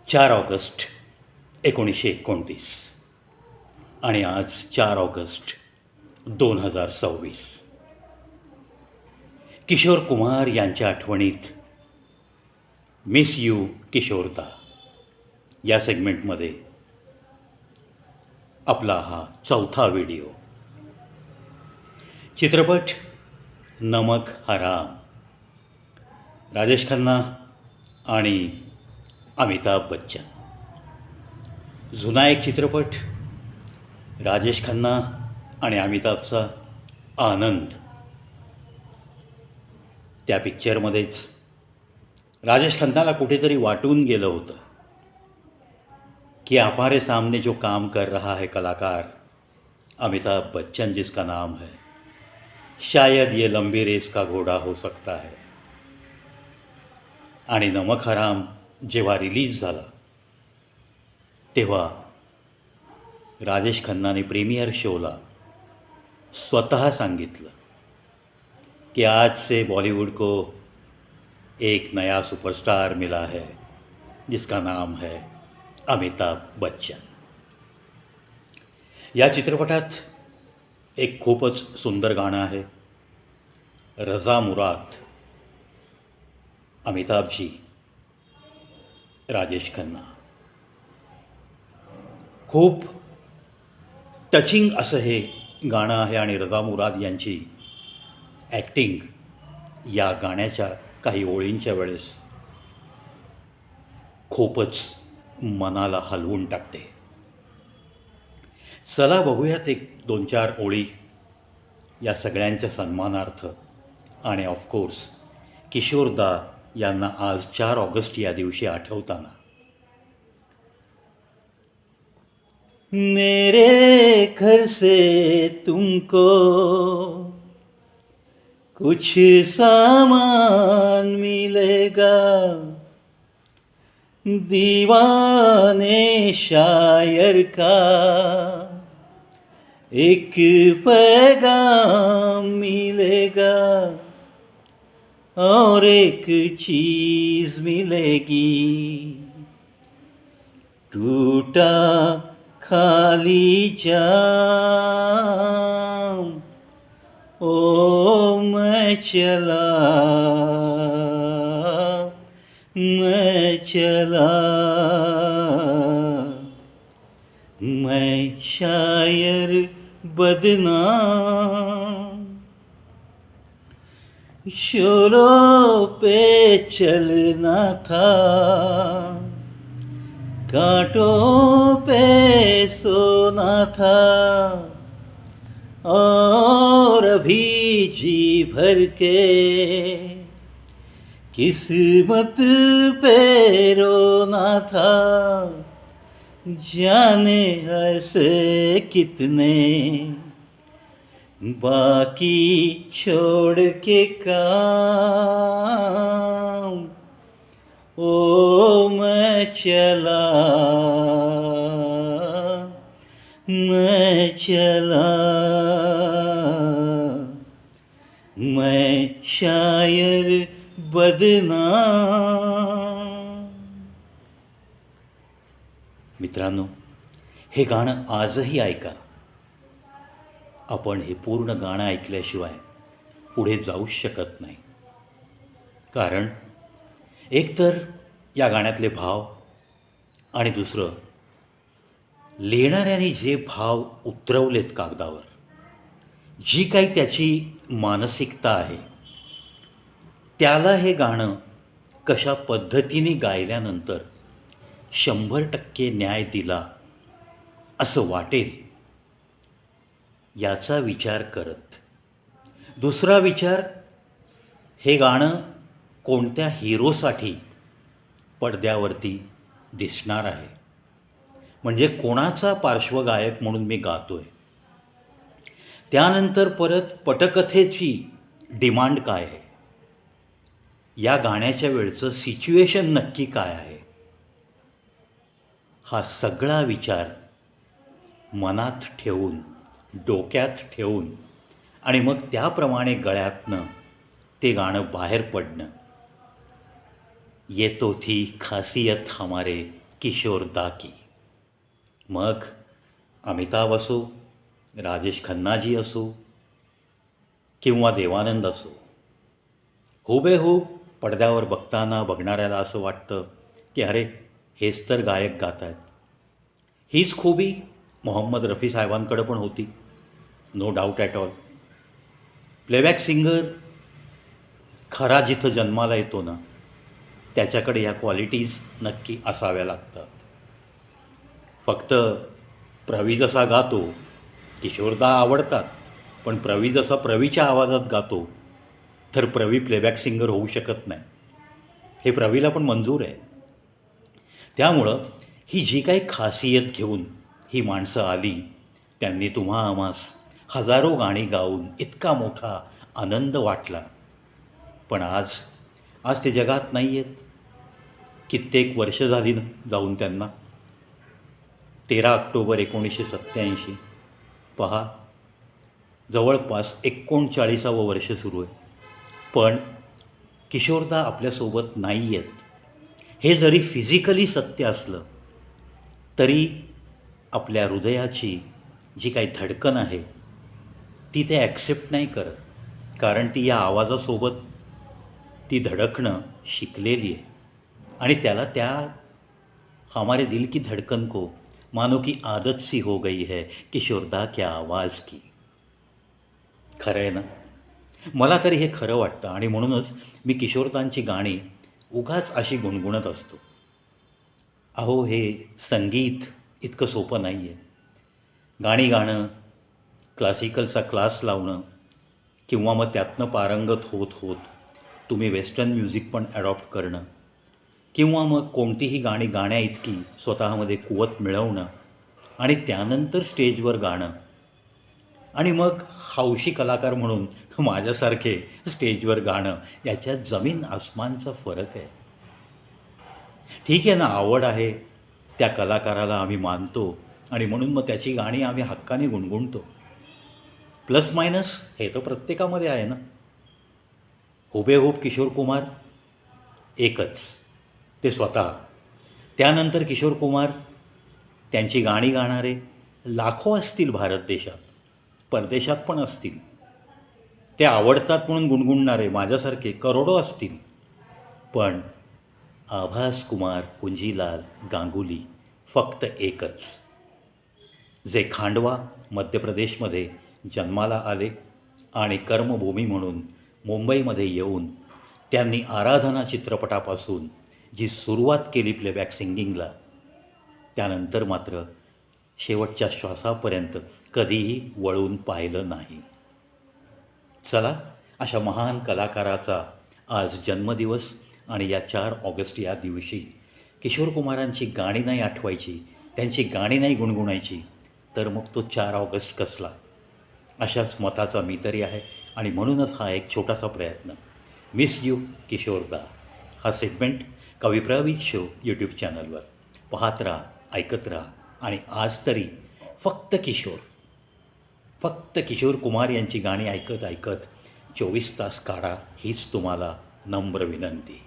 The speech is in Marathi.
4 ऑगस्ट 1929 आणि आज 4 ऑगस्ट 2026. किशोर कुमार यांच्या आठवणीत मिस यू किशोरदा या सेगमेंटमध्ये आपला हा चौथा व्हिडिओ. चित्रपट नमक हराम, राजेश खन्ना आणि अमिताभ बच्चन. जुना एक चित्रपट, राजेश खन्ना आणि अमिताभचा आनंद. त्या पिक्चरमध्येच राजेश खन्नाला कुठेतरी वाटून गेलं होतं कि हमारे सामने जो काम कर रहा है कलाकार अमिताभ बच्चन जिसका नाम है, शायद ये लंबी रेस का घोड़ा हो सकता है. आणि नमक हराम जेव्हा रिलीज झाला तेव्हा राजेश खन्नाने प्रीमियर शोला स्वतः सांगितलं कि आज से बॉलीवुड को एक नया सुपरस्टार मिला है जिसका नाम है अमिताभ बच्चन. या चित्रपटात एक खूपच सुंदर गाणं आहे, रजा मुराद. अमिताभजी, राजेश खन्ना. खूप टचिंग असं हे गाणं आहे आणि रजा मुराद यांची ॲक्टिंग या गाण्याच्या काही ओळींच्या वेळेस खूपच मनाला हलवून टाकते. चला बघूयात एक 2-4 ओळी या सगळ्यांच्या सन्मानार्थ आणि ऑफकोर्स किशोरदा यांना आज 4 ऑगस्ट या दिवशी आठवताना. मेरे घर से तुमको कुछ सामान मिलेगा, दीवाने शायर का एक पैगाम मिलेगा और एक चीज़ मिलेगी, टूटा खाली जाम. ओ मैं चला मैं शायर बदनाम. शोलों पे चलना था, कांटों पे सोना था, और अभी जी भर के किस्मत पे रोना था. जाने ऐसे कितने बाकी छोड़ के काम. ओ मैं चला मैं शायर बदनाम. मित्रांनो, हे गाणं आजही ऐका. आपण हे पूर्ण गाणं ऐकल्याशिवाय पुढे जाऊच शकत नाही. कारण एकतर या गाण्यातले भाव आणि दुसरं लिहिणाऱ्याने जे भाव उतरवलेत कागदावर, जी काही त्याची मानसिकता आहे, त्याला हे गाणं कशा पद्धतीने गायल्यानंतर 100% न्याय दिला असं वाटेल याचा विचार करत. दुसरा विचार, हे गाणं कोणत्या हिरोसाठी पडद्यावरती दिसणार आहे, म्हणजे कोणाचा पार्श्वगायक म्हणून मी गातोय. त्यानंतर परत पटकथेची डिमांड काय आहे, या गाण्याच्या वेळचं सिच्युएशन नक्की काय आहे, हा सगळा विचार मनात ठेवून, डोक्यात ठेवून आणि मग त्याप्रमाणे गळ्यातनं ते गाणं बाहेर पडणं, ये तो थी खासियत हमारे किशोरदा की. मग अमिताभ असो, राजेश खन्नाजी असो किंवा देवानंद असो, हुबेहूब पडद्यावर बघणाऱ्याला असं वाटतं की अरे हेच तर गायक गात आहेत. हीच खूबी मोहम्मद रफी साहेबांकडे पण होती, no doubt at all. Playback singer खरा जिथं जन्माला येतो ना, त्याच्याकडे ह्या क्वालिटीज नक्की असाव्या लागतात. फक्त प्रवी जसा गातो, किशोरदा आवडतात, पण प्रवी जसा प्रवीच्या आवाजात गातो तर प्रवी प्लेबॅक सिंगर होऊ शकत नाही. हे प्रवीला पण मंजूर आहे. त्यामुळं ही जी काही खासियत घेऊन ही माणसं आली, त्यांनी तुम्हा आम्हास हजारो गाणी गाऊन इतका मोठा आनंद वाटला. पण आज ते जगात नाही आहेत. कित्येक वर्ष झाली जाऊन त्यांना. 13 ऑक्टोबर 1987. पहा, जवळपास 39वं वर्ष सुरू आहे. पण किशोरदा आपल्यासोबत नाही आहेत. हे जरी फिजिकली सत्य असलं तरी आपल्या हृदयाची जी काही धडकन आहे ती ते ॲक्सेप्ट नाही करत. कारण ती या आवाजासोबत ती धडकणं शिकलेली आहे. आणि त्याला त्या हमारे दिल की धड़कन को मानो की आदत सी हो गई है किशोरदा क्या आवाज़ की. खरं आहे ना? मला तरी हे खरं वाटतं आणि म्हणूनच मी किशोरदांची गाणी उगाच अशी गुणगुणत असतो. अहो, हे संगीत इतकं सोपं नाही आहे. गाणी गाणं, क्लासिकलचा क्लास लावणं किंवा मग त्यातनं पारंगत होत होत तुम्ही वेस्टर्न म्युझिक पण ॲडॉप्ट करणं किंवा मग कोणतीही गाणी गाण्याइतकी स्वतःमध्ये कुवत मिळवणं आणि त्यानंतर स्टेजवर गाणं आणि मग हौशी कलाकार म्हणून माझ्यासारखे स्टेजवर गाणं, याच्यात जमीन आसमानचा फरक आहे. ठीक आहे ना, आवड आहे, त्या कलाकाराला आम्ही मानतो आणि म्हणून मग त्याची गाणी आम्ही हक्काने गुणगुणतो. प्लस मायनस हे तर प्रत्येकामध्ये आहे ना. हुबेहूब किशोर कुमार एकच, ते स्वतः. त्यानंतर किशोर कुमार, त्यांची गाणी गाणारे लाखो असतील भारत देशात, परदेशात पण असतील. ते आवडतात म्हणून गुणगुणणारे माझ्यासारखे करोडो असतील. पण आभास कुमार कुंजीलाल गांगुली फक्त एकच, जे खांडवा मध्य प्रदेशमध्ये जन्माला आले आणि कर्मभूमी म्हणून मुंबईमध्ये येऊन त्यांनी आराधना चित्रपटापासून जी सुरुवात केली प्लेबॅक सिंगिंगला, त्यानंतर मात्र शेवटच्या श्वासापर्यंत कधीही वळून पाहिलं नाही. चला, अशा महान कलाकाराचा आज जन्मदिवस आणि या 4 ऑगस्ट या दिवशी किशोर कुमारांची गाणी नाही आठवायची, त्यांची गाणी नाही गुणगुणायची, तर मग तो 4 ऑगस्ट कसला? अशाच मताचा मी तरी आहे आणि म्हणूनच हा एक छोटासा प्रयत्न. मिस यू किशोरदा हा सेगमेंट कविप्रवीत शो यूट्यूब चॅनलवर पाहत राहा, ऐकत राहा आणि आज तरी फक्त किशोर कुमार यांची गाणी ऐकत ऐकत 24 तास काढा, हीच तुम्हाला नम्र विनंती.